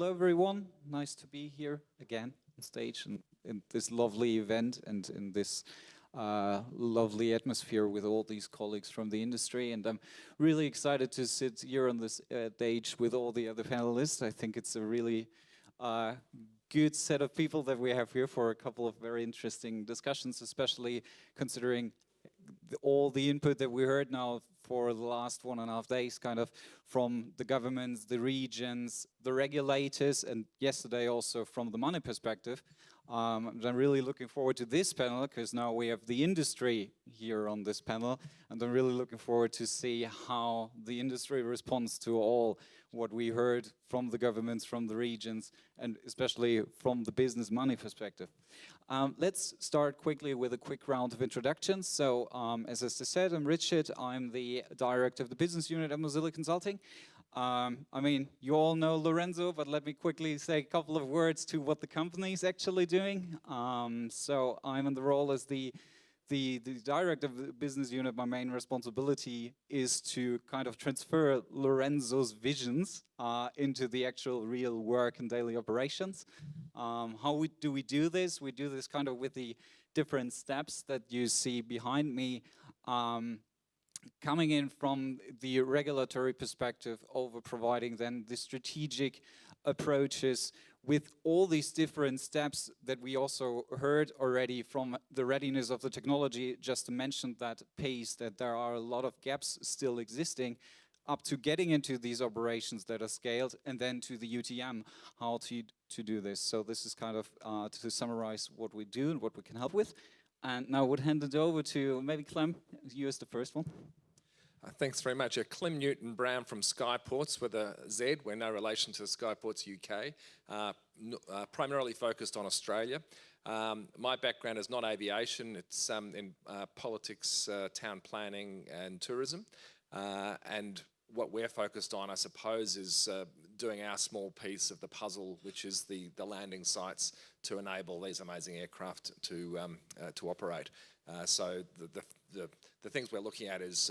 hello everyone. Nice to be here again on stage and in this lovely event and in this lovely atmosphere with all these colleagues from the industry. And I'm really excited to sit here on this stage with all the other panelists. I think it's a really good set of people that we have here for a couple of very interesting discussions, especially considering all the input that we heard now for the last 1.5 days, kind of from the governments, the regions, the regulators, and yesterday also from the money perspective. I'm really looking forward to this panel because now we have the industry here on this panel, and I'm really looking forward to see how the industry responds to all what we heard from the governments, from the regions, and especially from the business money perspective. Let's start quickly with a quick round of introductions. So, as I said, I'm Richard. I'm the director of the business unit at Murzilli Consulting. I mean, you all know Lorenzo, but let me quickly say a couple of words to what the company is actually doing. So I'm in the role as the director of the business unit. My main responsibility is to kind of transfer Lorenzo's visions into the actual real work and daily operations. How do we do this? We do this kind of with the different steps that you see behind me. Coming in from the regulatory perspective over providing then the strategic approaches with all these different steps that we also heard already from the readiness of the technology, just to mention that pace, that there are a lot of gaps still existing, up to getting into these operations that are scaled, and then to the UTM, how to do this. So this is kind of to summarize what we do and what we can help with. And now I would hand it over to maybe Clem, you as the first one. Thanks very much. Clem Newton-Brown from Skyportz with a Z. We're no relation to Skyportz UK, primarily focused on Australia. My background is not aviation, it's in politics, town planning and tourism. And what we're focused on, I suppose, is doing our small piece of the puzzle, which is the landing sites to enable these amazing aircraft to operate. So the things we're looking at is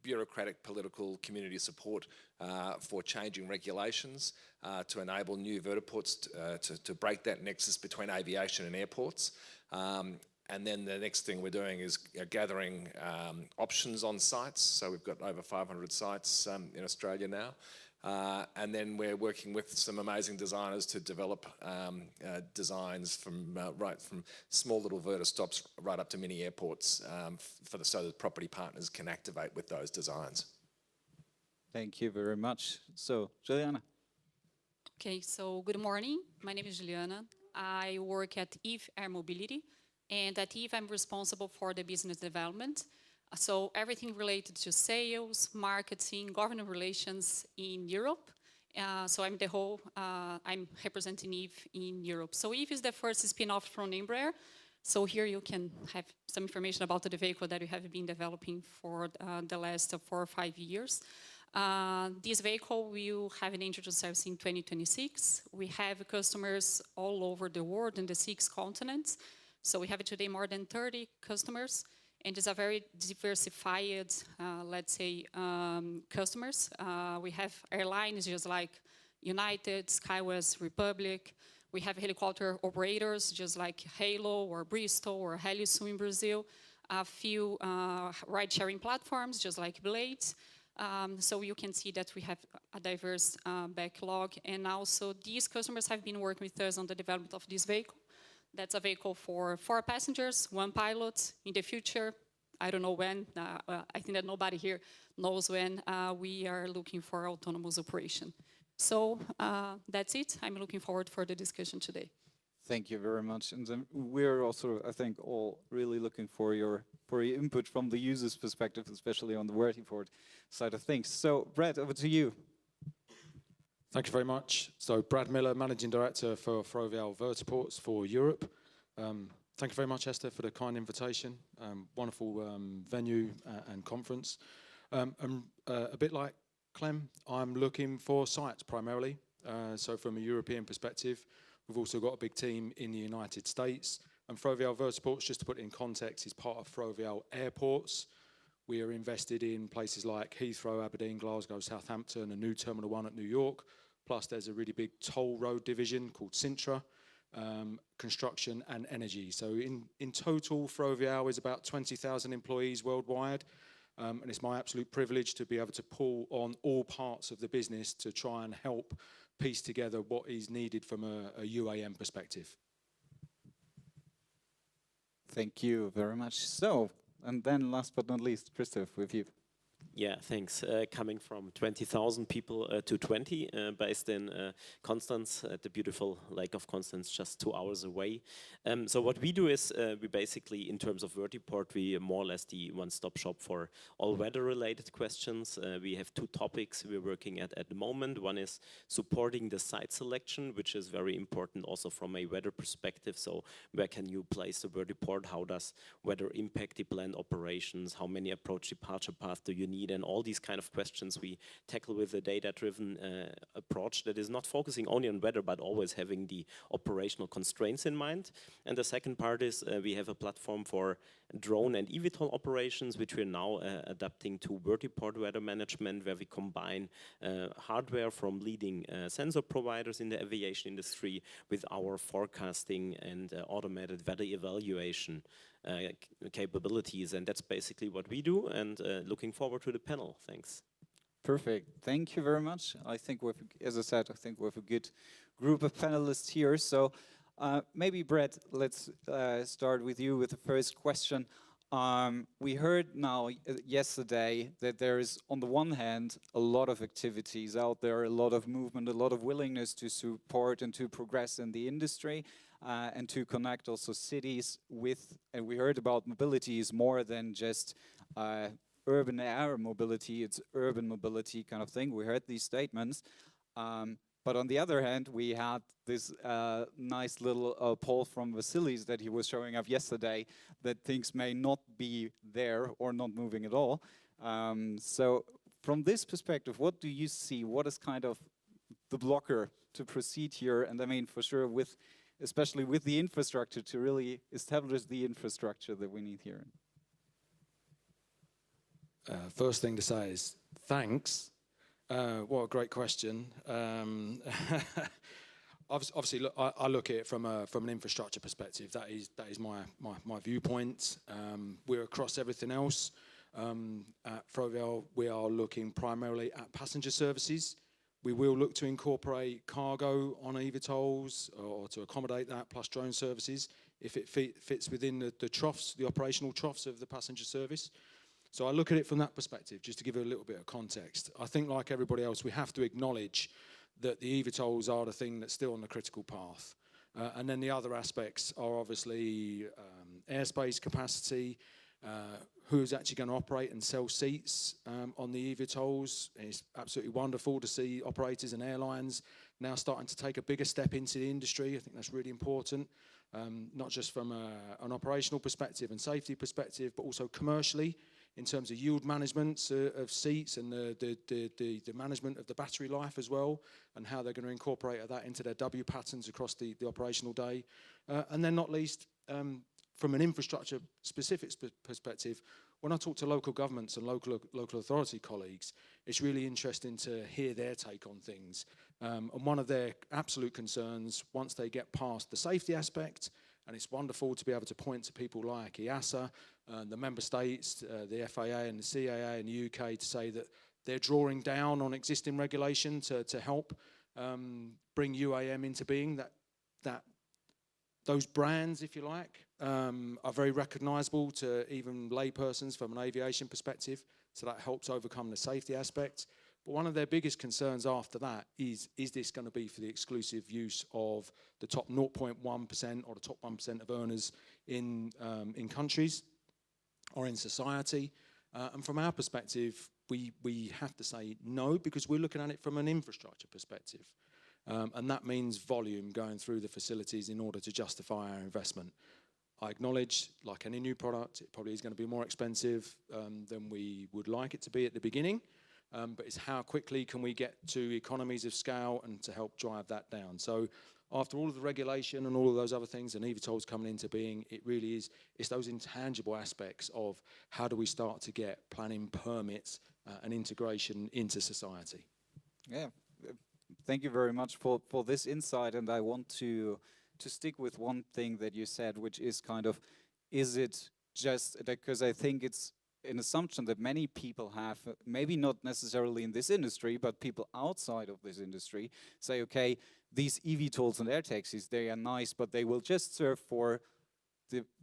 bureaucratic, political, community support for changing regulations to enable new vertiports to break that nexus between aviation and airports. And then the next thing we're doing is gathering options on sites. So we've got over 500 sites in Australia now. And then we're working with some amazing designers to develop designs from right from small little vertistops right up to mini airports so that property partners can activate with those designs. Thank you very much. So, Juliana. Okay, so good morning. My name is Juliana. I work at Eve Air Mobility. And at Eve, I'm responsible for the business development. So everything related to sales, marketing, government relations in Europe. So I'm representing Eve in Europe. So Eve is the first spin-off from Embraer. So here you can have some information about the vehicle that we have been developing for the last 4 or 5 years. This vehicle will have an introduced service in 2026. We have customers all over the world in the 6 continents. So we have today more than 30 customers, and it's a very diversified, let's say, customers. We have airlines just like United, SkyWest, Republic. We have helicopter operators just like Halo or Bristol or Helisul in Brazil. A few ride-sharing platforms just like Blades. So you can see that we have a diverse backlog, and also these customers have been working with us on the development of this vehicle. That's a vehicle for 4 passengers, 1 pilot. In the future, I don't know when, I think that nobody here knows when, we are looking for autonomous operation. So that's it. I'm looking forward for the discussion today. Thank you very much. And we're also, I think, all really looking for your input from the user's perspective, especially on the vertiport side of things. So Brad, over to you. Thank you very much. So Brad Miller, Managing Director for Ferrovial Vertiports for Europe. Thank you very much, Esther, for the kind invitation. Wonderful venue and conference. A bit like Clem, I'm looking for sites primarily. So from a European perspective, we've also got a big team in the United States. And Ferrovial Vertiports, just to put it in context, is part of Ferrovial Airports. We are invested in places like Heathrow, Aberdeen, Glasgow, Southampton, a new Terminal 1 at New York, Plus, there's a really big toll road division called Sintra, construction and energy. So in total, Ferrovial is about 20,000 employees worldwide. And it's my absolute privilege to be able to pull on all parts of the business to try and help piece together what is needed from a UAM perspective. Thank you very much. So, and then last but not least, Christoph, with you. Yeah, thanks. Coming from 20,000 people to 20, based in Constance, at the beautiful Lake of Constance, just 2 hours away. So what we do is we basically, in terms of Vertiport, we are more or less the one-stop shop for all weather-related questions. We have 2 topics we're working at the moment. One is supporting the site selection, which is very important also from a weather perspective. So where can you place the Vertiport? How does weather impact the planned operations? How many approach-departure paths do you need? And all these kind of questions we tackle with a data-driven approach that is not focusing only on weather, but always having the operational constraints in mind. And the second part is we have a platform for drone and eVTOL operations, which we're now adapting to Vertiport weather management, where we combine hardware from leading sensor providers in the aviation industry with our forecasting and automated weather evaluation capabilities. And that's basically what we do, and looking forward to the panel. Thanks. Perfect. Thank you very much. I think as I said, I think we have a good group of panelists here. So maybe Brett, let's start with you with the first question. We heard now yesterday that there is, on the one hand, a lot of activities out there, a lot of movement, a lot of willingness to support and to progress in the industry and to connect also cities with, and we heard about mobility is more than just urban air mobility, it's urban mobility kind of thing. We heard these statements. But on the other hand, we had this nice little poll from Vasilis that he was showing up yesterday that things may not be there or not moving at all. So from this perspective, what do you see? What is kind of the blocker to proceed here? And I mean, for sure, especially with the infrastructure, to really establish the infrastructure that we need here. First thing to say is thanks. What a great question. Obviously, look, I look at it from an infrastructure perspective. That is my viewpoint. We're across everything else. At Ferrovial, we are looking primarily at passenger services. We will look to incorporate cargo on eVTOLs or to accommodate that, plus drone services, if it fits within the troughs, the operational troughs of the passenger service. So I look at it from that perspective, just to give it a little bit of context. I think, like everybody else, we have to acknowledge that the eVTOLs are the thing that's still on the critical path. And then the other aspects are obviously airspace capacity, who's actually going to operate and sell seats on the eVTOLs. It's absolutely wonderful to see operators and airlines now starting to take a bigger step into the industry. I think that's really important, not just from an operational perspective and safety perspective, but also commercially, in terms of yield management of seats and the management of the battery life as well, and how they're going to incorporate that into their W patterns across the operational day. And then not least, from an infrastructure specific perspective, when I talk to local governments and local authority colleagues, it's really interesting to hear their take on things. And one of their absolute concerns, once they get past the safety aspect, and it's wonderful to be able to point to people like EASA, the member states, the FAA and the CAA in the UK, to say that they're drawing down on existing regulation to help bring UAM into being. That those brands, if you like, are very recognisable to even laypersons from an aviation perspective, so that helps overcome the safety aspect. But one of their biggest concerns after that is this going to be for the exclusive use of the top 0.1% or the top 1% of earners in countries or in society? And from our perspective, we have to say no, because we're looking at it from an infrastructure perspective. And that means volume going through the facilities in order to justify our investment. I acknowledge, like any new product, it probably is going to be more expensive than we would like it to be at the beginning. But it's how quickly can we get to economies of scale and to help drive that down. So after all of the regulation and all of those other things and eVTOLs coming into being, it really is, it's those intangible aspects of how do we start to get planning permits and integration into society. Yeah, Thank you very much for this insight, and I want to stick with one thing that you said, which is kind of, is it just, because I think it's an assumption that many people have, maybe not necessarily in this industry, but people outside of this industry say, okay, these eVTOLs and air taxis, they are nice, but they will just serve for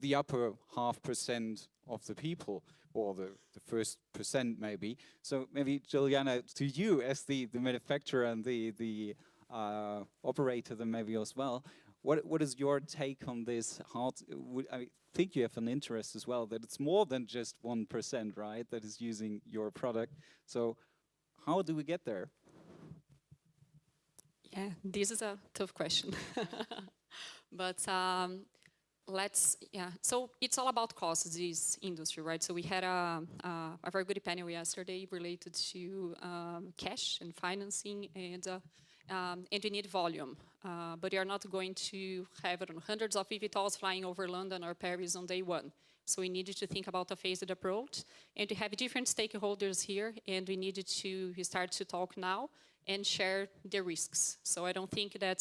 the upper 0.5% of the people, or the first percent maybe. So maybe Juliana, to you as the manufacturer and the operator then maybe as well, what is your take on this? I think you have an interest as well that it's more than just 1%, right, that is using your product. So how do we get there? Yeah, this is a tough question. But so it's all about costs, this industry, right? So we had a very good panel yesterday related to cash and financing, and we need volume. But we are not going to have hundreds of eVTOLs flying over London or Paris on day one. So we needed to think about a phased approach, and we have different stakeholders here, and we needed to start to talk now and share the risks. So I don't think that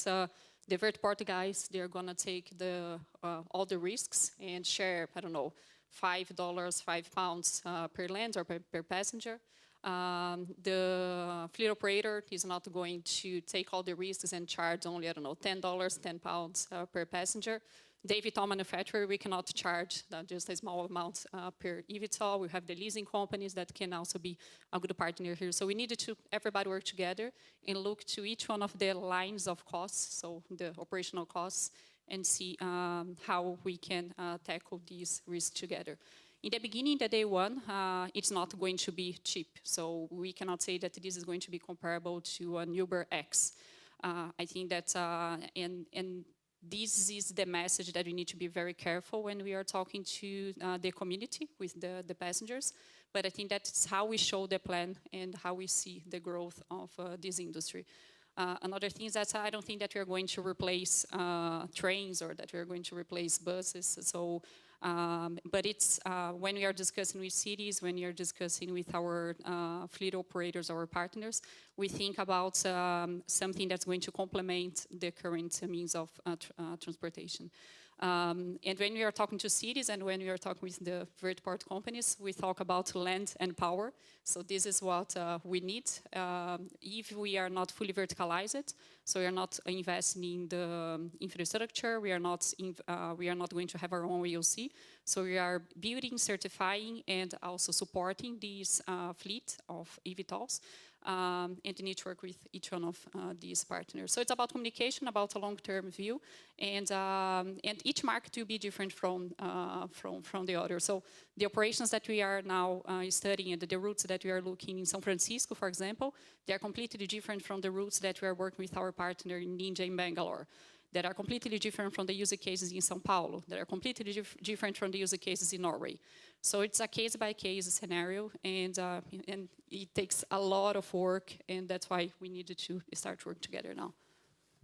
the Vertiport guys, they're gonna take all the risks and share, I don't know, $5, £5 per land or per passenger. The fleet operator is not going to take all the risks and charge only, I don't know, $10, £10 per passenger. The eVTOL manufacturer, we cannot charge just a small amount per eVTOL. We have the leasing companies that can also be a good partner here. So we needed to everybody work together and look to each one of the lines of costs, so the operational costs, and see how we can tackle these risks together. In the beginning, the day one, it's not going to be cheap. So we cannot say that this is going to be comparable to an Uber X. I think that, and this is the message that we need to be very careful when we are talking to the community with the passengers. But I think that's how we show the plan and how we see the growth of this industry. Another thing is that I don't think that we are going to replace trains or that we are going to replace buses. So, but it's when we are discussing with cities, when we are discussing with our fleet operators, our partners, we think about something that's going to complement the current means of transportation. And when we are talking to cities and when we are talking with the vertiport companies, we talk about land and power. So this is what we need if we are not fully verticalized. So we are not investing in the infrastructure. We are not going to have our own EOC. So we are building, certifying, and also supporting this fleet of eVTOLs. And you need to work with each one of these partners. So it's about communication, about a long-term view, and each market will be different from the other. So the operations that we are now studying and the routes that we are looking in San Francisco, for example, they are completely different from the routes that we are working with our partner in India and Bangalore, that are completely different from the user cases in São Paulo, that are completely different from the user cases in Norway. So it's a case-by-case scenario, and it takes a lot of work, and that's why we needed to start work together now.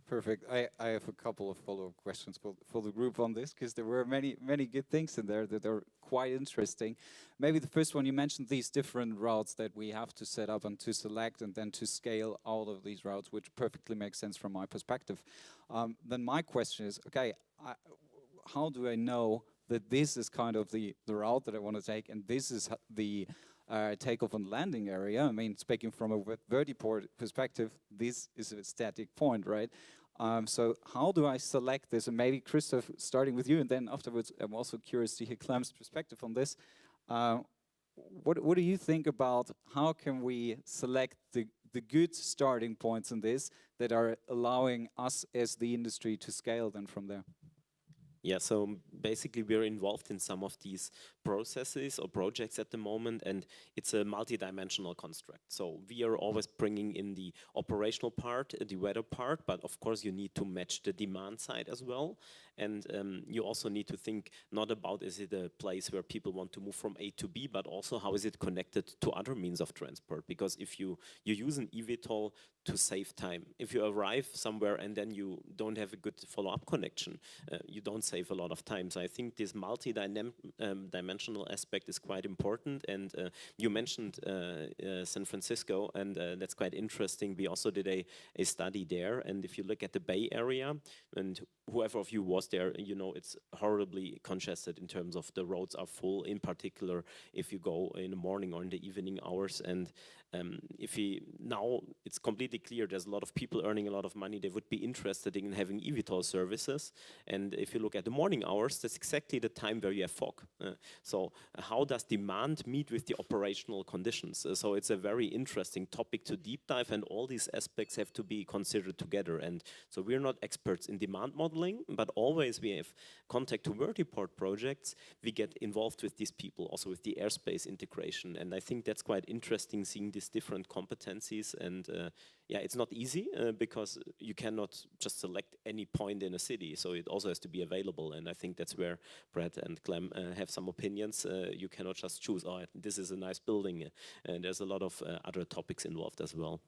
Perfect. I have a couple of follow-up questions for the group on this, because there were many good things in there that are quite interesting. Maybe the first one, you mentioned these different routes that we have to set up and to select and then to scale all of these routes, which perfectly makes sense from my perspective. Then my question is, okay, how do I know that this is kind of the route that I want to take, and this is the takeoff and landing area? I mean, speaking from a vertiport perspective, this is a static point, right? So how do I select this? And maybe Christoph, starting with you, and then afterwards, I'm also curious to hear Clem's perspective on this. What do you think about how can we select the good starting points in this that are allowing us as the industry to scale then from there? Yeah, so basically we're involved in some of these processes or projects at the moment, and it's a multi-dimensional construct. So we are always bringing in the operational part, the weather part, but of course you need to match the demand side as well. And you also need to think not about is it a place where people want to move from A to B, but also how is it connected to other means of transport? Because if you use an eVTOL to save time, if you arrive somewhere and then you don't have a good follow-up connection, you don't save save a lot of time. So I think this multi-dimensional aspect is quite important. And you mentioned San Francisco, and that's quite interesting. We also did a study there, and if you look at the Bay Area, and whoever of you was there, you know it's horribly congested in terms of the roads are full, in particular if you go in the morning or in the evening hours. And now it's completely clear there's a lot of people earning a lot of money. They would be interested in having eVTOL services. And if you look at the morning hours, that's exactly the time where you have fog. So how does demand meet with the operational conditions? So it's a very interesting topic to deep dive, and all these aspects have to be considered together. And so we're not experts in demand modeling, but always we have contact to vertiport projects. We get involved with these people, also with the airspace integration. And I think that's quite interesting, seeing these different competencies. And yeah, it's not easy because you cannot just select any point in a city. So it also has to be available. And I think that's where Brad and Clem have some opinions. You cannot just choose, oh, this is a nice building. And there's a lot of other topics involved as well.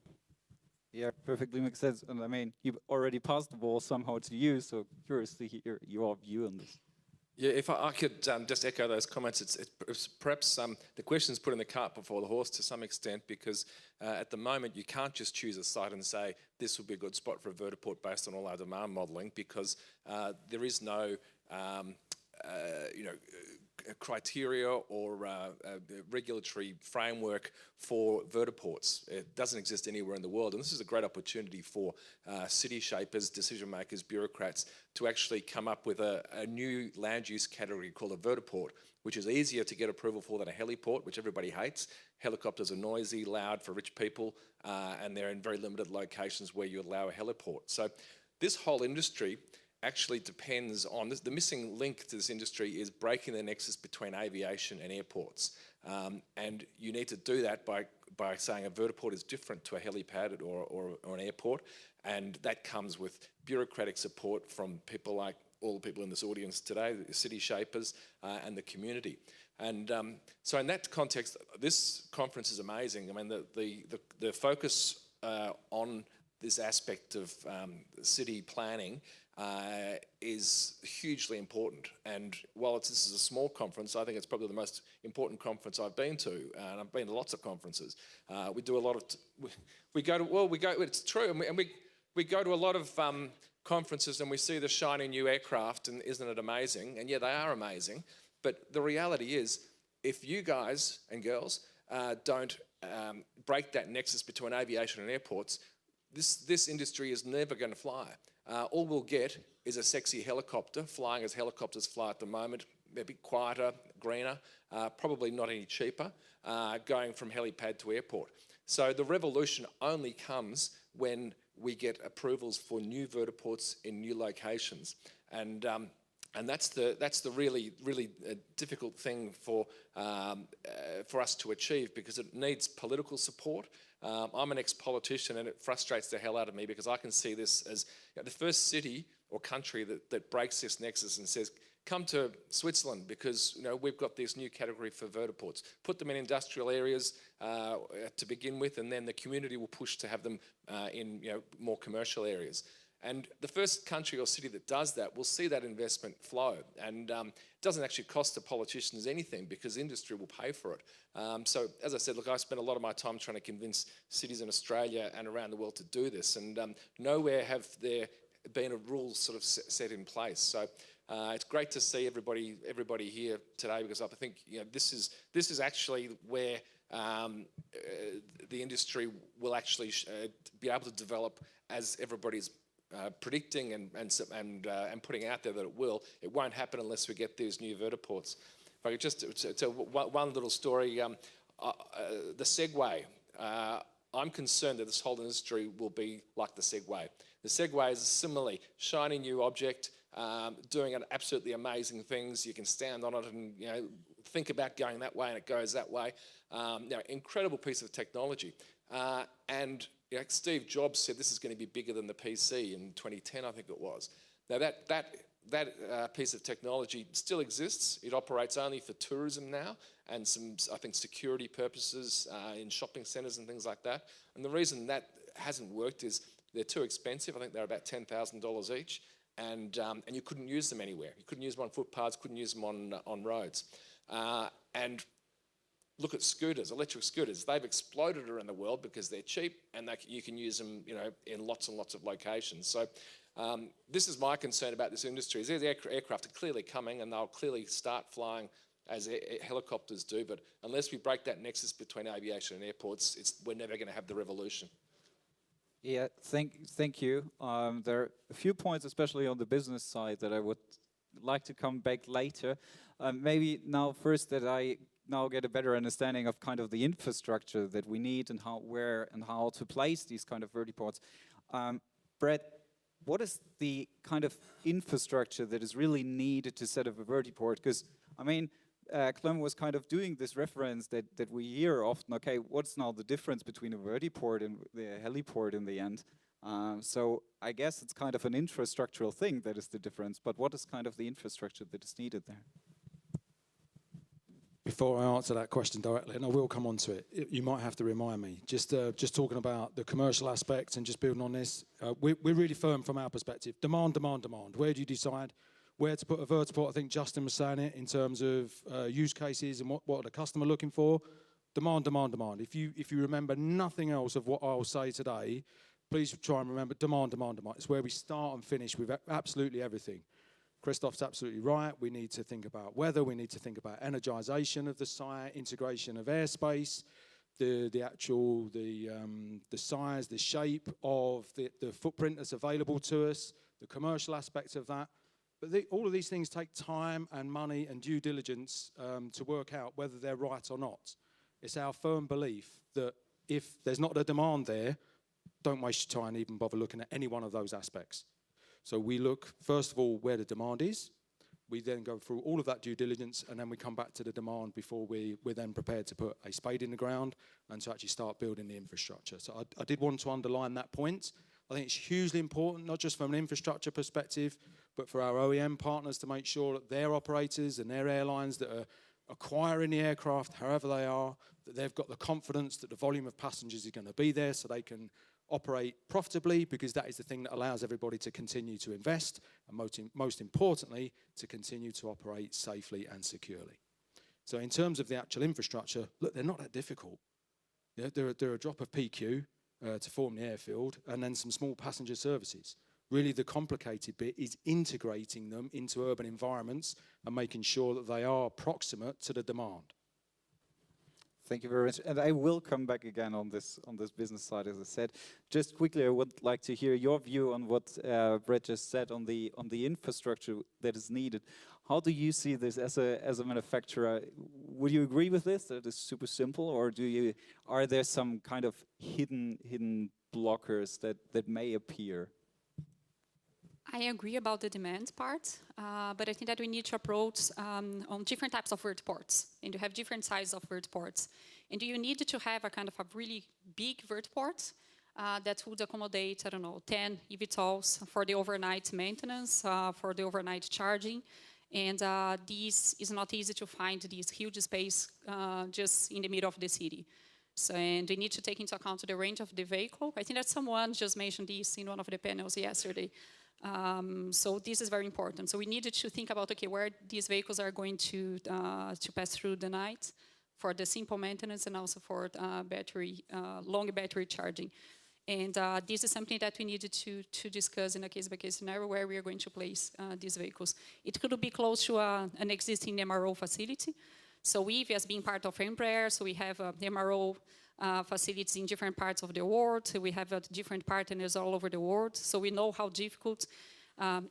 Yeah, perfectly makes sense. And I mean, you've already passed the ball somehow to you, so curious to hear your view on this. Yeah, if I could just echo those comments, it's perhaps the question's put in the cart before the horse to some extent, because at the moment you can't just choose a site and say this would be a good spot for a vertiport based on all our demand modelling, because there is no criteria or regulatory framework for vertiports. It doesn't exist anywhere in the world, and this is a great opportunity for city shapers, decision makers, bureaucrats to actually come up with a new land use category called a vertiport, which is easier to get approval for than a heliport, which everybody hates. Helicopters are noisy, loud for rich people, and they're in very limited locations where you allow a heliport. So this whole industry actually depends on this. The missing link to this industry is breaking the nexus between aviation and airports. And you need to do that by saying a vertiport is different to a helipad or an airport. And that comes with bureaucratic support from people like all the people in this audience today, the city shapers and the community. And so in that context, this conference is amazing. I mean, the focus on this aspect of city planning is hugely important. And while this is a small conference, I think it's probably the most important conference I've been to, and I've been to lots of conferences. We do a lot of, it's true, and we go to a lot of conferences and we see the shiny new aircraft, and isn't it amazing? And yeah, they are amazing, but the reality is, if you guys and girls don't break that nexus between aviation and airports, this industry is never going to fly. All we'll get is a sexy helicopter, flying as helicopters fly at the moment, maybe quieter, greener, probably not any cheaper, going from helipad to airport. So the revolution only comes when we get approvals for new vertiports in new locations. And that's the really difficult thing for us to achieve, because it needs political support. I'm an ex-politician, and it frustrates the hell out of me, because I can see this as the first city or country that breaks this nexus and says, come to Switzerland, because we've got this new category for vertiports. Put them in industrial areas to begin with, and then the community will push to have them in more commercial areas. And the first country or city that does that will see that investment flow. And it doesn't actually cost the politicians anything, because industry will pay for it. So as I said, look, I spent a lot of my time trying to convince cities in Australia and around the world to do this. And nowhere have there been a rule sort of set in place. So it's great to see everybody here today, because I think this is actually where the industry will actually be able to develop, as everybody's predicting and putting out there that it will. It won't happen unless we get these new vertiports. If I could just tell one little story, the Segway. I'm concerned that this whole industry will be like the Segway. The Segway is a similarly shiny new object, doing absolutely amazing things. You can stand on it and think about going that way, and it goes that way. Incredible piece of technology. And Steve Jobs said this is going to be bigger than the PC in 2010, I think it was. Now that piece of technology still exists. It operates only for tourism now, and some, I think, security purposes in shopping centres and things like that. And the reason that hasn't worked is they're too expensive. I think they're about $10,000 each. and you couldn't use them anywhere. You couldn't use them on footpaths, couldn't use them on roads. And look at scooters, electric scooters. They've exploded around the world because they're cheap and you can use them, in lots and lots of locations. So this is my concern about this industry. These aircraft are clearly coming and they'll clearly start flying as helicopters do. But unless we break that nexus between aviation and airports, we're never going to have the revolution. Yeah, thank you. There are a few points, especially on the business side, that I would like to come back later. Maybe now first that I now get a better understanding of kind of the infrastructure that we need and where and how to place these kind of vertiports. Brett, what is the kind of infrastructure that is really needed to set up a vertiport? Because, I mean, Clem was kind of doing this reference that we hear often, okay, what's now the difference between a vertiport and the heliport in the end? So I guess it's kind of an infrastructural thing that is the difference, but what is kind of the infrastructure that is needed there? Before I answer that question directly, and I will come on to it, you might have to remind me, just talking about the commercial aspects and just building on this, we're really firm from our perspective. Demand, demand, demand. Where do you decide where to put a vertiport? I think Justin was saying it in terms of use cases and what are the customer looking for. Demand, demand, demand. If you remember nothing else of what I'll say today, please try and remember demand, demand, demand. It's where we start and finish with absolutely everything. Christoph's absolutely right. We need to think about weather. We need to think about energization of the site, integration of airspace, the size, the shape of the footprint that's available to us, the commercial aspects of that. But all of these things take time and money and due diligence to work out whether they're right or not. It's our firm belief that if there's not a demand there, don't waste your time even bother looking at any one of those aspects. So we look, first of all, where the demand is. We then go through all of that due diligence, and then we come back to the demand before we're then prepared to put a spade in the ground and to actually start building the infrastructure. So I did want to underline that point. I think it's hugely important, not just from an infrastructure perspective, but for our OEM partners to make sure that their operators and their airlines that are acquiring the aircraft, however they are, that they've got the confidence that the volume of passengers is going to be there so they can operate profitably, because that is the thing that allows everybody to continue to invest and most importantly to continue to operate safely and securely. So in terms of the actual infrastructure, look, they're not that difficult. They're a drop of PQ to form the airfield and then some small passenger services. Really the complicated bit is integrating them into urban environments and making sure that they are proximate to the demand. Thank you very much. And I will come back again on this business side, as I said. Just quickly, I would like to hear your view on what Brett just said on the infrastructure that is needed. How do you see this as a manufacturer? Would you agree with this, that it's super simple, or are there some kind of hidden blockers that may appear? I agree about the demand part, but I think that we need to approach on different types of vertiports, and you have different sizes of vertiports. And you need to have a kind of a really big vertiport that would accommodate, I don't know, 10 eVTOLs for the overnight maintenance, for the overnight charging. And this is not easy to find this huge space just in the middle of the city. So, and we need to take into account the range of the vehicle. I think that someone just mentioned this in one of the panels yesterday. So this is very important. So we needed to think about, okay, where these vehicles are going to pass through the night for the simple maintenance and also for long battery charging. And this is something that we needed to discuss in a case-by-case scenario where we are going to place these vehicles. It could be close to an existing MRO facility. So we, as being part of Embraer, so we have MRO facilities in different parts of the world. So we have different partners all over the world. So we know how difficult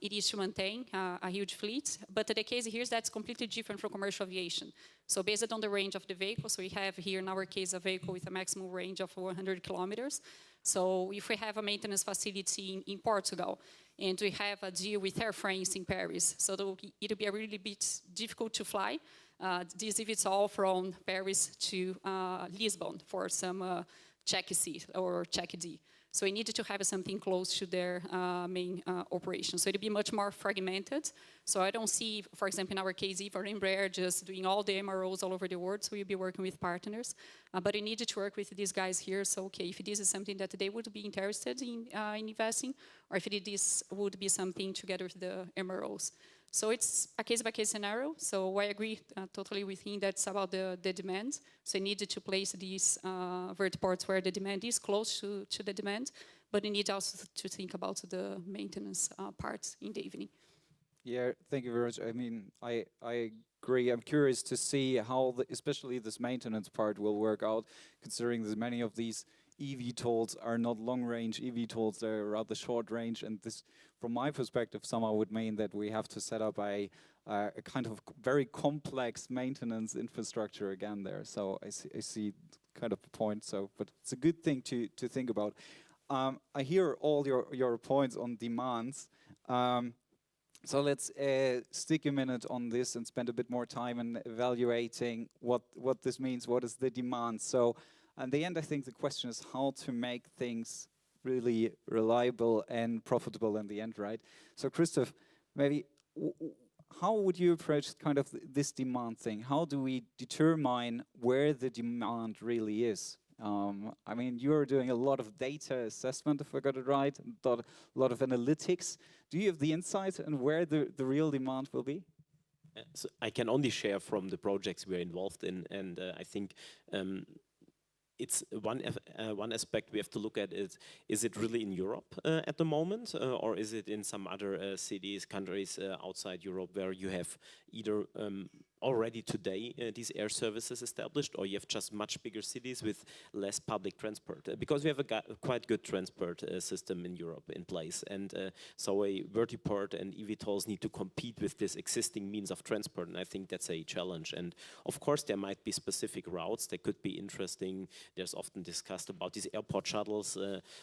it is to maintain a huge fleet. But the case here is that's completely different from commercial aviation. So based on the range of the vehicle, so we have here in our case a vehicle with a maximum range of 100 kilometers. So if we have a maintenance facility in Portugal, and we have a deal with Air France in Paris, so it'll be a really bit difficult to fly. This eVTOL from Paris to Lisbon for some check C or check D. So we needed to have something close to their main operation. So it'd be much more fragmented. So I don't see, for example, in our case, Eve or Embraer just doing all the MROs all over the world. So we'll be working with partners. But we needed to work with these guys here. So, okay, if this is something that they would be interested in investing, or if this would be something together with the MROs. So it's a case-by-case scenario. So I agree totally with him that's about the demand. So you needed to place these vertiports where the demand is close to the demand, but you need also to think about the maintenance parts in the evening. Yeah, thank you very much. I mean, I agree. I'm curious to see how, especially this maintenance part will work out, considering that many of these eVTOLs are not long-range eVTOLs, they're rather short-range, and this, from my perspective, somehow would mean that we have to set up a kind of very complex maintenance infrastructure again there. So I see kind of the point. So, but it's a good thing to think about. I hear all your points on demands. So let's stick a minute on this and spend a bit more time in evaluating what this means. What is the demand? So. In the end, I think the question is how to make things really reliable and profitable in the end, right? So, Christoph, maybe how would you approach kind of this demand thing? How do we determine where the demand really is? I mean, you're doing a lot of data assessment, if I got it right, a lot of analytics. Do you have the insight on where the real demand will be? So I can only share from the projects we're involved in, and I think it's one aspect we have to look at is it really in Europe at the moment, or is it in some other cities, countries outside Europe where you have either already today these air services established, or you have just much bigger cities with less public transport? Because we have a quite good transport system in Europe in place, and so a vertiport and eVTOLs need to compete with this existing means of transport, and I think that's a challenge. And of course there might be specific routes that could be interesting. There's often discussed about these airport shuttles.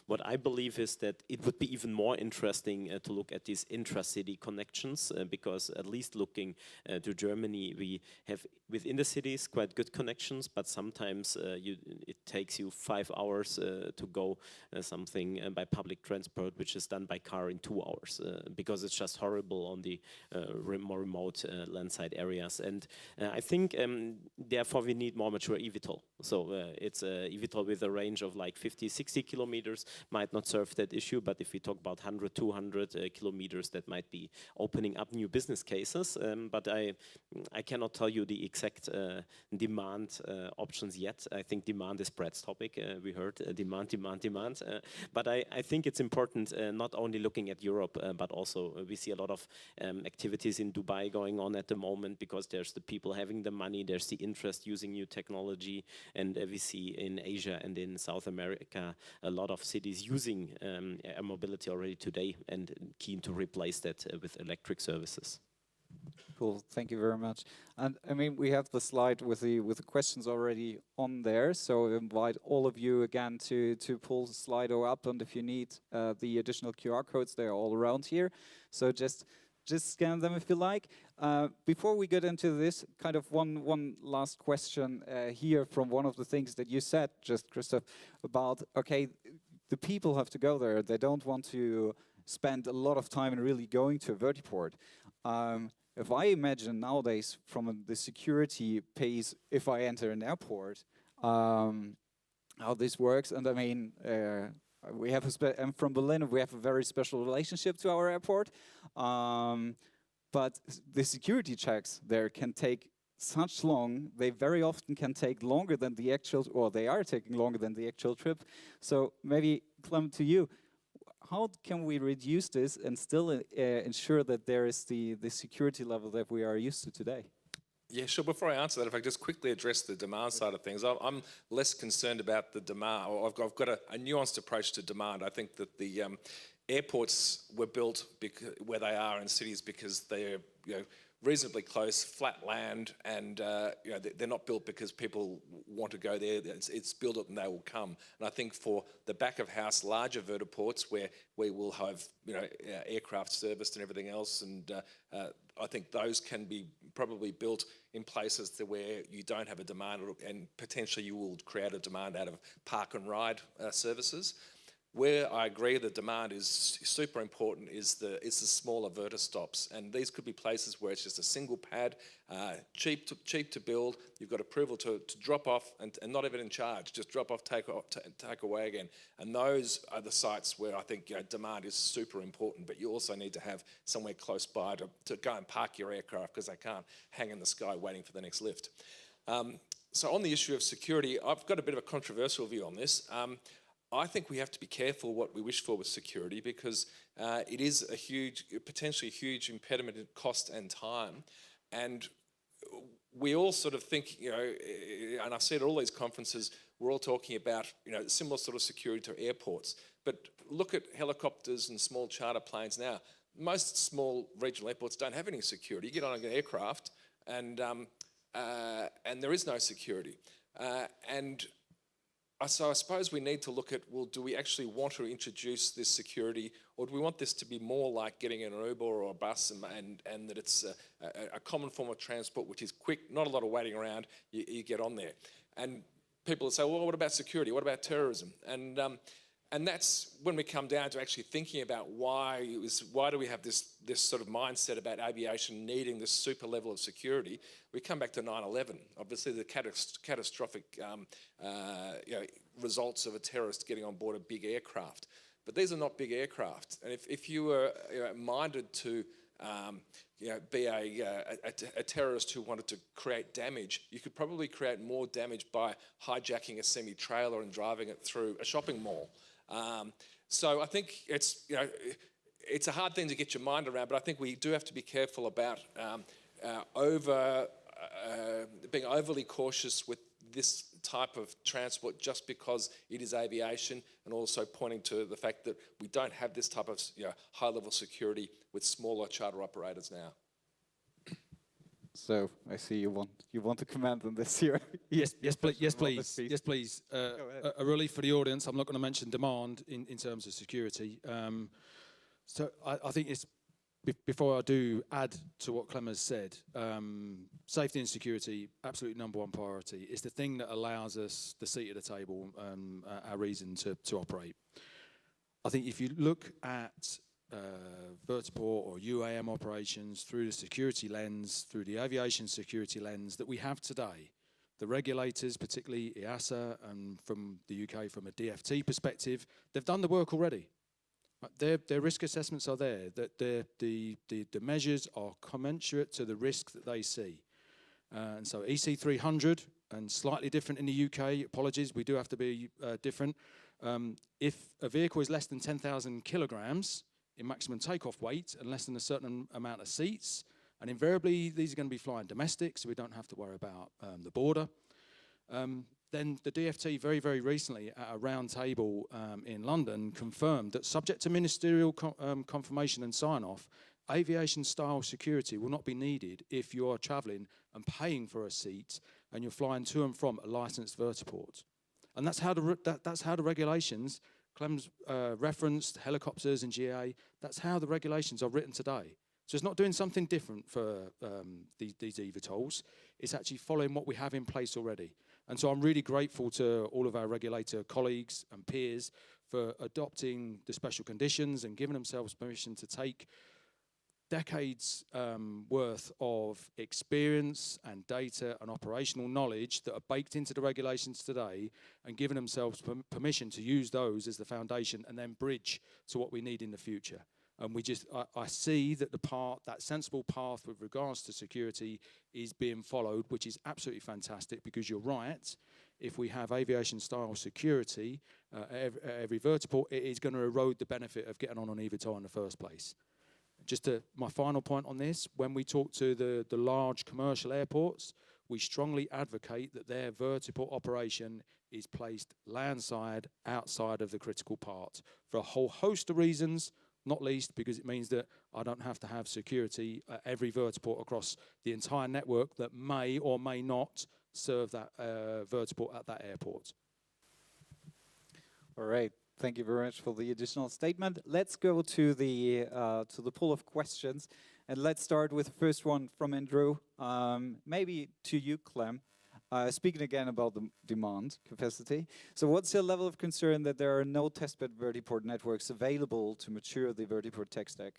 What I believe is that it would be even more interesting to look at these intra-city connections, because at least looking to Germany, we have within the cities quite good connections, but sometimes it takes you 5 hours to go something by public transport, which is done by car in 2 hours, because it's just horrible on the more remote landside areas. And I think therefore we need more mature eVTOL. So it's eVTOL with a range of like 50, 60 kilometers might not serve that issue, but if we talk about 100, 200 kilometers, that might be opening up new business cases. But I cannot tell you the exact demand options yet. I think demand is Brad's topic. We heard demand. But I think it's important not only looking at Europe, but also we see a lot of activities in Dubai going on at the moment, because there's the people having the money, there's the interest using new technology, and we see in Asia and in South America a lot of cities using air mobility already today and keen to replace that with electric services. Cool, thank you very much. And I mean, we have the slide with the questions already on there, so I invite all of you again to pull the Slido up, and if you need the additional QR codes, they're all around here. So just scan them if you like. Before we get into this, kind of one last question here from one of the things that you said, just Christoph, about, okay, the people have to go there. They don't want to spend a lot of time in really going to a vertiport. If I imagine nowadays from the security pace, if I enter an airport, how this works, and I mean, we have I'm from Berlin, we have a very special relationship to our airport, but the security checks there can take such long, they very often can take longer than the actual, or they are taking longer than the actual trip. So maybe, Clem, to you, how can we reduce this and still ensure that there is the security level that we are used to today? Yeah, sure. Before I answer that, if I just quickly address the demand side of things, I'm less concerned about the demand, or I've got a nuanced approach to demand. I think that the airports were built where they are in cities because they're reasonably close, flat land, and they're not built because people want to go there. It's built up and they will come. And I think for the back of house, larger vertiports where we will have aircraft serviced and everything else, and I think those can be probably built in places where you don't have a demand, and potentially you will create a demand out of park and ride services. Where I agree the demand is super important is the smaller vertistops, and these could be places where it's just a single pad, cheap to build. You've got approval to drop off and not even in charge, just drop off, take away again. And those are the sites where I think demand is super important. But you also need to have somewhere close by to go and park your aircraft, because they can't hang in the sky waiting for the next lift. So on the issue of security, I've got a bit of a controversial view on this. I think we have to be careful what we wish for with security, because it is a potentially huge impediment in cost and time. And we all sort of think, and I see at all these conferences, we're all talking about, similar sort of security to airports. But look at helicopters and small charter planes now. Most small regional airports don't have any security. You get on an aircraft and there is no security. So I suppose we need to look at, well, do we actually want to introduce this security, or do we want this to be more like getting in an Uber or a bus and that it's a common form of transport, which is quick, not a lot of waiting around, you get on there. And people say, well, what about security? What about terrorism? And that's when we come down to actually thinking about why do we have this sort of mindset about aviation needing this super level of security. We come back to 9/11, obviously the catastrophic results of a terrorist getting on board a big aircraft. But these are not big aircraft. And if you were minded to be a terrorist who wanted to create damage, you could probably create more damage by hijacking a semi-trailer and driving it through a shopping mall. So I think it's a hard thing to get your mind around, but I think we do have to be careful about being overly cautious with this type of transport just because it is aviation, and also pointing to the fact that we don't have this type of high-level security with smaller charter operators now. So I see you want to comment on this here. Yes, please. A relief for the audience. I'm not going to mention demand in terms of security. So I think it's before I do add to what Clem has said. Safety and security, absolutely #1 priority. It's the thing that allows us the seat at the table, our reason to operate. I think if you look at vertiport or UAM operations through the security lens, through the aviation security lens that we have today, the regulators, particularly EASA and from the UK from a DFT perspective, they've done the work already. Their risk assessments are there, that the measures are commensurate to the risk that they see. And so EC300, and slightly different in the UK, apologies, we do have to be different. If a vehicle is less than 10,000 kilograms, in maximum takeoff weight and less than a certain amount of seats, and invariably these are going to be flying domestic, so we don't have to worry about the border. Then the DFT very, very recently at a round table in London confirmed that subject to ministerial confirmation and sign-off, aviation-style security will not be needed if you are travelling and paying for a seat and you're flying to and from a licensed vertiport. And that's how the regulations, Clem's referenced helicopters and GA, that's how the regulations are written today. So it's not doing something different for these eVTOLs. It's actually following what we have in place already. And so I'm really grateful to all of our regulator colleagues and peers for adopting the special conditions and giving themselves permission to take decades worth of experience and data and operational knowledge that are baked into the regulations today, and giving themselves permission to use those as the foundation and then bridge to what we need in the future. And I see that that sensible path with regards to security is being followed, which is absolutely fantastic, because you're right. If we have aviation-style security at every vertiport, it is going to erode the benefit of getting on an eVTOL in the first place. Just my final point on this, when we talk to the large commercial airports, we strongly advocate that their vertiport operation is placed landside, outside of the critical part, for a whole host of reasons, not least because it means that I don't have to have security at every vertiport across the entire network that may or may not serve that vertiport at that airport. All right. Thank you very much for the additional statement. Let's go to the pool of questions, and let's start with the first one from Andrew. Maybe to you, Clem. speaking again about the demand capacity, so what's your level of concern that there are no testbed vertiport networks available to mature the vertiport tech stack?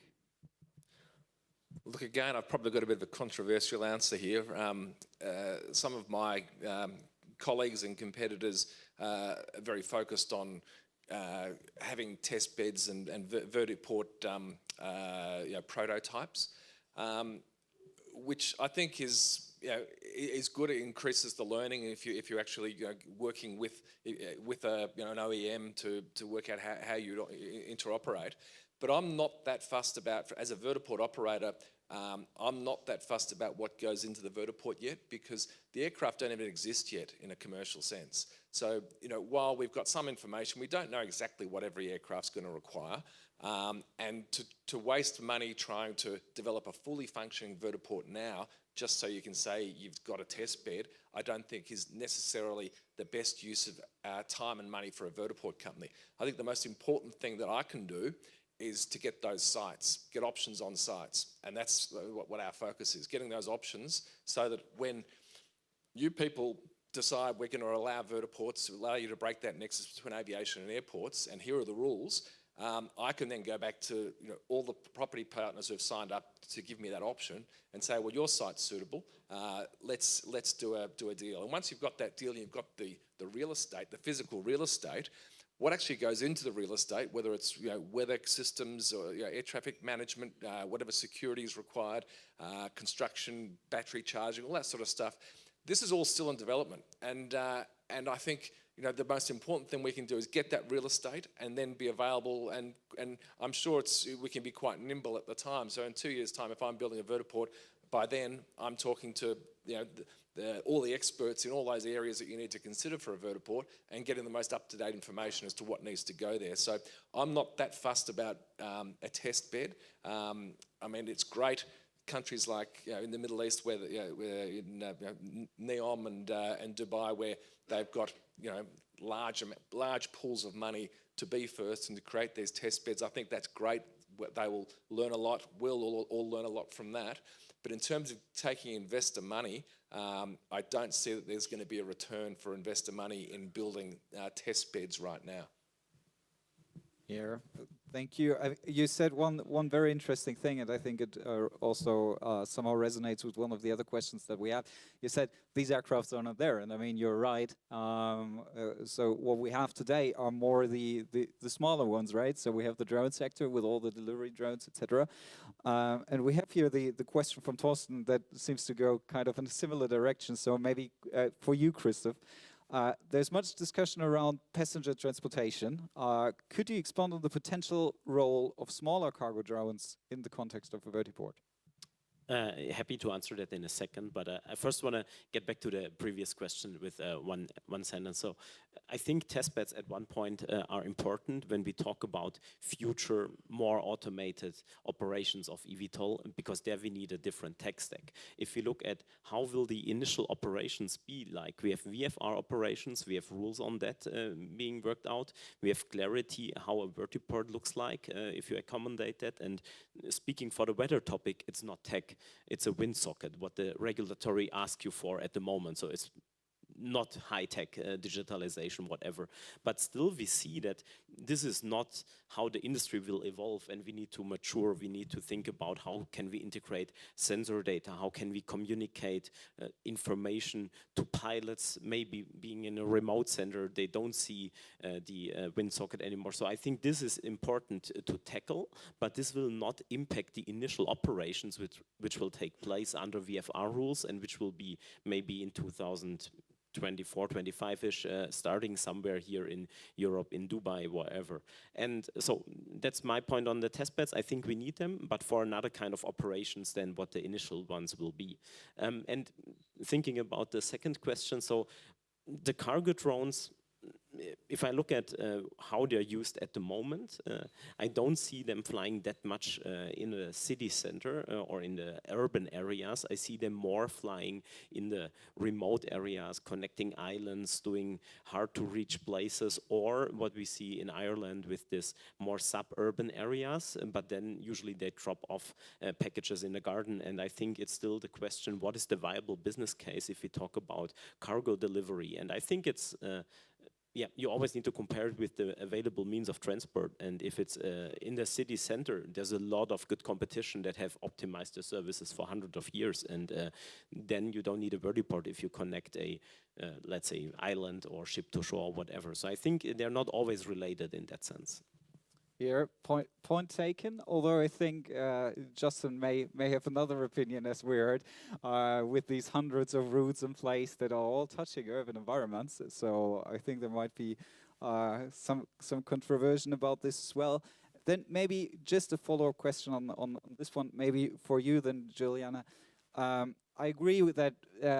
Look, again, I've probably got a bit of a controversial answer here. Some of my colleagues and competitors are very focused on having test beds and vertiport prototypes, which I think is good. It increases the learning if you're actually working with an OEM to work out how you interoperate. But I'm not that fussed about, as a vertiport operator, I'm not that fussed about what goes into the vertiport yet, because the aircraft don't even exist yet in a commercial sense. So, while we've got some information, we don't know exactly what every aircraft's going to require. And to waste money trying to develop a fully functioning vertiport now, just so you can say you've got a test bed, I don't think is necessarily the best use of time and money for a vertiport company. I think the most important thing that I can do is to get those sites, get options on sites. And that's what our focus is, getting those options so that when you people decide we're going to allow vertiports, to allow you to break that nexus between aviation and airports, and here are the rules, I can then go back to all the property partners who have signed up to give me that option and say, well, your site's suitable, let's do a deal. And once you've got that deal, you've got the real estate, the physical real estate, what actually goes into the real estate, whether it's weather systems or air traffic management, whatever security is required, construction, battery charging, all that sort of stuff. This is all still in development, and I think the most important thing we can do is get that real estate and then be available. And I'm sure we can be quite nimble at the time. So in 2 years' time, if I'm building a vertiport, by then I'm talking to all the experts in all those areas that you need to consider for a vertiport and getting the most up-to-date information as to what needs to go there. So I'm not that fussed about a test bed. I mean, it's great. Countries like in the Middle East, where in Neom and Dubai, where they've got large pools of money to be first and to create these test beds. I think that's great. They will learn a lot. We'll all learn a lot from that. But in terms of taking investor money, I don't see that there's going to be a return for investor money in building test beds right now. Yeah, thank you. You said one very interesting thing, and I think it also somehow resonates with one of the other questions that we have. You said these aircrafts are not there, and I mean, you're right. So what we have today are more the smaller ones, right? So we have the drone sector with all the delivery drones, etc. And we have here the question from Thorsten that seems to go kind of in a similar direction. So maybe for you, Christoph. There's much discussion around passenger transportation. Could you expand on the potential role of smaller cargo drones in the context of a vertiport? Happy to answer that in a second, but I first want to get back to the previous question with one sentence. So I think testbeds at one point are important when we talk about future, more automated operations of eVTOL, because there we need a different tech stack. If we look at how will the initial operations be like, we have VFR operations, we have rules on that being worked out, we have clarity how a vertiport looks like, if you accommodate that, and speaking for the weather topic, it's not tech. It's a wind socket, what the regulatory asks you for at the moment. So it's not high-tech digitalization, whatever. But still we see that this is not how the industry will evolve, and we need to mature. We need to think about how can we integrate sensor data, how can we communicate information to pilots, maybe being in a remote center, they don't see the wind socket anymore. So I think this is important to tackle, but this will not impact the initial operations which will take place under VFR rules and which will be maybe in 2024, 25-ish, starting somewhere here in Europe, in Dubai, wherever. And so that's my point on the testbeds. I think we need them, but for another kind of operations than what the initial ones will be. And thinking about the second question, so the cargo drones, if I look at how they're used at the moment, I don't see them flying that much in the city center or in the urban areas. I see them more flying in the remote areas, connecting islands, doing hard to reach places, or what we see in Ireland with this more suburban areas, but then usually they drop off packages in the garden. And I think it's still the question, what is the viable business case if we talk about cargo delivery? And I think it's yeah, you always need to compare it with the available means of transport. And if it's in the city center, there's a lot of good competition that have optimized the services for hundreds of years. And then you don't need a vertiport if you connect a, let's say, island or ship to shore or whatever. So I think they're not always related in that sense. Here, point taken. Although I think Justin may have another opinion, as we heard, with these hundreds of routes in place that are all touching urban environments. So I think there might be some controversy about this as well. Then maybe just a follow-up question on this one, maybe for you then, Juliana. I agree with that.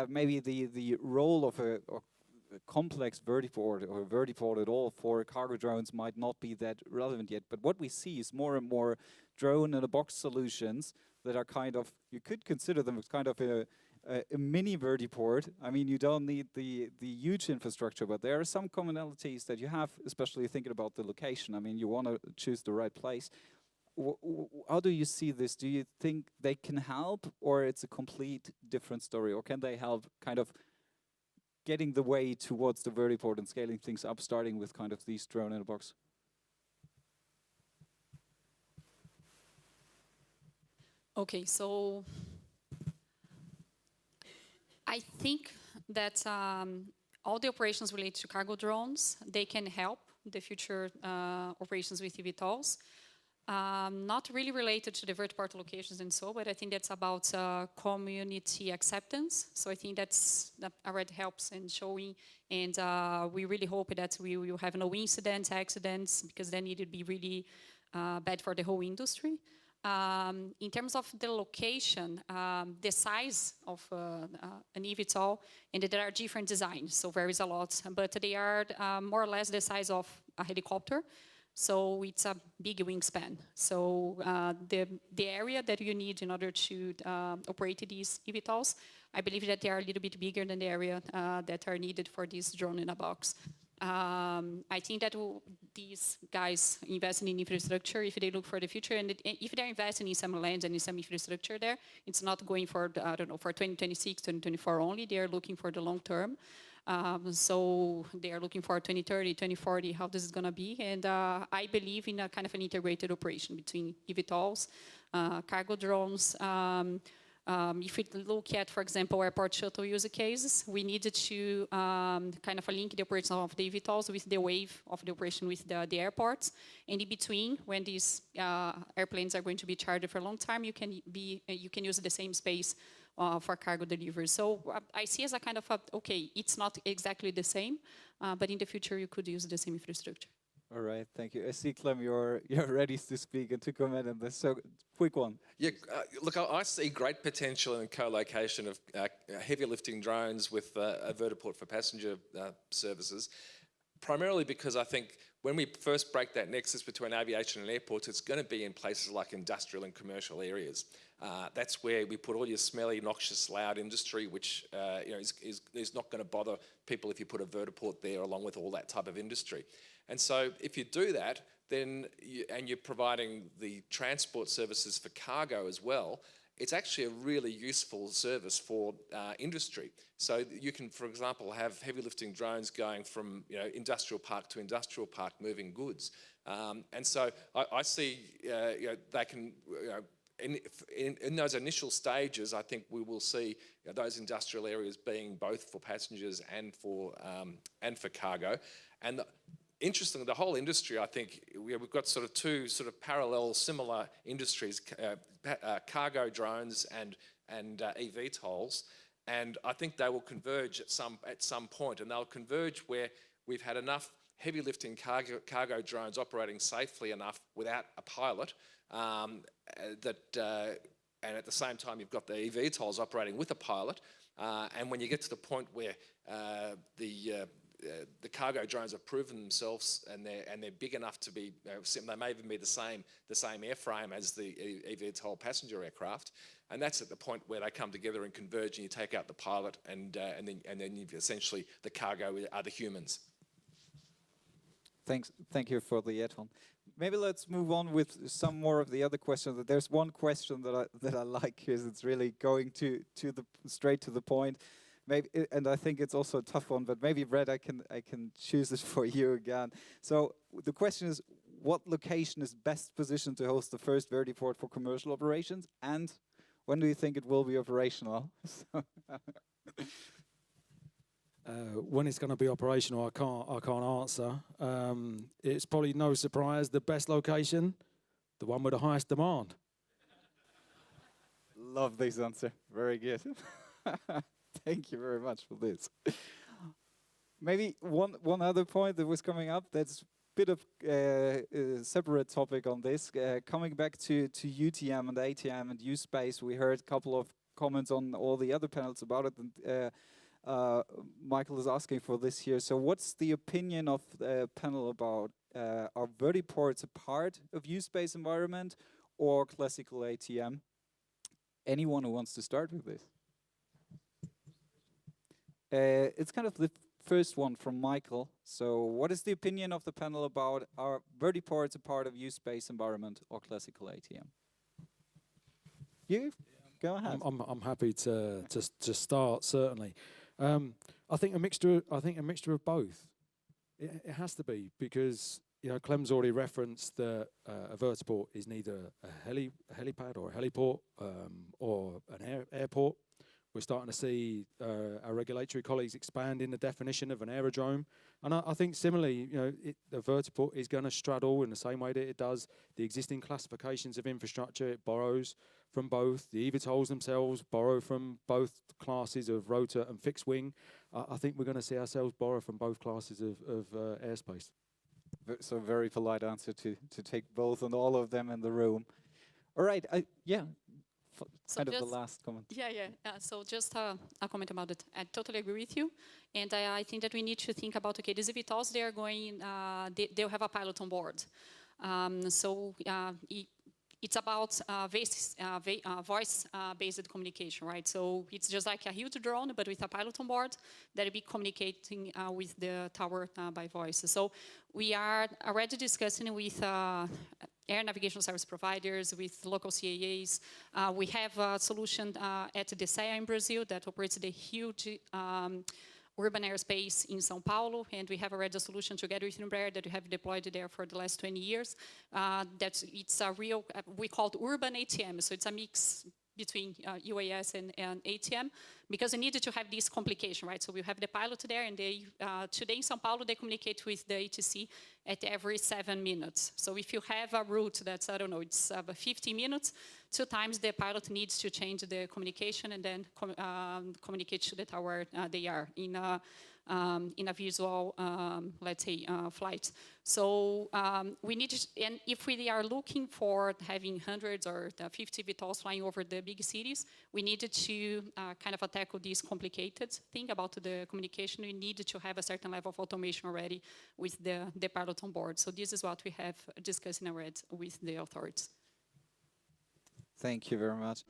Maybe the role of a complex vertiport or vertiport at all for cargo drones might not be that relevant yet. But what we see is more and more drone-in-a-box solutions that are kind of, you could consider them as kind of a mini vertiport. I mean, you don't need the huge infrastructure, but there are some commonalities that you have, especially thinking about the location. I mean, you want to choose the right place. How do you see this? Do you think they can help, or it's a complete different story? Or can they help kind of getting the way towards the vertiport and scaling things up, starting with kind of these drone in a box? Okay, so I think that all the operations related to cargo drones, they can help the future operations with eVTOLs. Not really related to the vertiport locations and so, but I think that's about community acceptance. So I think that already helps in showing, and we really hope that we will have no incidents, accidents, because then it would be really bad for the whole industry. In terms of the location, the size of an eVTOL, and there are different designs, so varies a lot, but they are more or less the size of a helicopter. So it's a big wingspan. So the area that you need in order to operate these eVTOLs, I believe that they are a little bit bigger than the area that are needed for this drone in a box. I think that these guys investing in infrastructure, if they look for the future, and if they're investing in some land and in some infrastructure there, it's not going for, I don't know, for 2026, 2024 only. They are looking for the long term. So they are looking for 2030, 2040, how this is going to be. And I believe in a kind of an integrated operation between eVTOLs, cargo drones. If we look at, for example, airport shuttle use cases, we needed to kind of link the operation of the eVTOLs with the wave of the operation with the airports. And in between, when these airplanes are going to be chartered for a long time, you can use the same space for cargo delivery. So I see as a kind of okay, it's not exactly the same, but in the future you could use the same infrastructure. All right, thank you. I see, Clem, you're ready to speak and to comment on this. So, quick one. Yeah, look, I see great potential in co-location of heavy lifting drones with a vertiport for passenger services, primarily because I think when we first break that nexus between aviation and airports, it's going to be in places like industrial and commercial areas. That's where we put all your smelly, noxious, loud industry, which is not going to bother people if you put a vertiport there along with all that type of industry. And so if you do that, then you're providing the transport services for cargo as well, it's actually a really useful service for industry. So you can, for example, have heavy lifting drones going from industrial park to industrial park moving goods. And so I see they can, in those initial stages, I think we will see those industrial areas being both for passengers and for cargo. And interestingly, the whole industry, I think, we've got sort of two sort of parallel, similar industries, cargo drones and eVTOLs, and I think they will converge at some point, and they'll converge where we've had enough heavy lifting cargo drones operating safely enough without a pilot, and at the same time you've got the eVTOLs operating with a pilot, and when you get to the point where the cargo drones have proven themselves, and they're big enough to be. They may even be the same airframe as the eVTOL passenger aircraft, and that's at the point where they come together and converge, and you take out the pilot, and then you've essentially the cargo are the humans. Thank you for the add-on. Maybe let's move on with some more of the other questions. There's one question that I like, because it's really going straight to the point. Maybe, and I think it's also a tough one, but maybe Brad, I can choose it for you again. So the question is, what location is best positioned to host the first vertiport for commercial operations, and when do you think it will be operational? When it's going to be operational, I can't answer. It's probably no surprise, the best location, the one with the highest demand. Love this answer. Very good. Thank you very much for this. Maybe one other point that was coming up, that's a bit of a separate topic on this. Coming back to UTM and ATM and U-Space, we heard a couple of comments on all the other panels about it. And, Michael is asking for this here. So what's the opinion of the panel about are vertiports a part of U-Space environment or classical ATM? Anyone who wants to start with this? It's kind of the first one from Michael. So what is the opinion of the panel about are vertiports a part of U-Space environment or classical ATM? You? Go ahead. I'm happy to start, certainly. I think a mixture of both. It has to be, because Clem's already referenced that a vertiport is neither a helipad or a heliport or an airport. We're starting to see our regulatory colleagues expand in the definition of an aerodrome, and I think similarly, the vertiport is going to straddle in the same way that it does the existing classifications of infrastructure. It borrows from both. The eVTOLs themselves borrow from both classes of rotor and fixed wing. I think we're going to see ourselves borrow from both classes of airspace. So very polite answer to take both and all of them in the room. All right, yeah. So kind of the last comment. So just a comment about it. I totally agree with you, and I think that we need to think about, okay, these eVTOLs, they are going, they'll have a pilot on board. It's about voice-based communication, right? So it's just like a huge drone, but with a pilot on board that will be communicating with the tower by voice. So we are already discussing with air navigation service providers, with local CAAs. We have a solution at the SEA in Brazil that operates the huge urban airspace in São Paulo, and we have already a solution together with Embraer that we have deployed there for the last 20 years. It's a real, we call it urban ATM, so it's a mix between UAS and ATM, because we needed to have this complication, right? So we have the pilot there, and they today in São Paulo, they communicate with the ATC at every 7 minutes. So if you have a route that's, I don't know, it's 50 minutes, 2 times the pilot needs to change the communication and then communicate to the tower they are in a visual, let's say, flight. So we need to, and if we are looking for having hundreds or 50 eVTOLs flying over the big cities, we needed to kind of tackle this complicated thing about the communication. We needed to have a certain level of automation already with the pilot on board. So this is what we have discussed in already with the authorities. Thank you very much.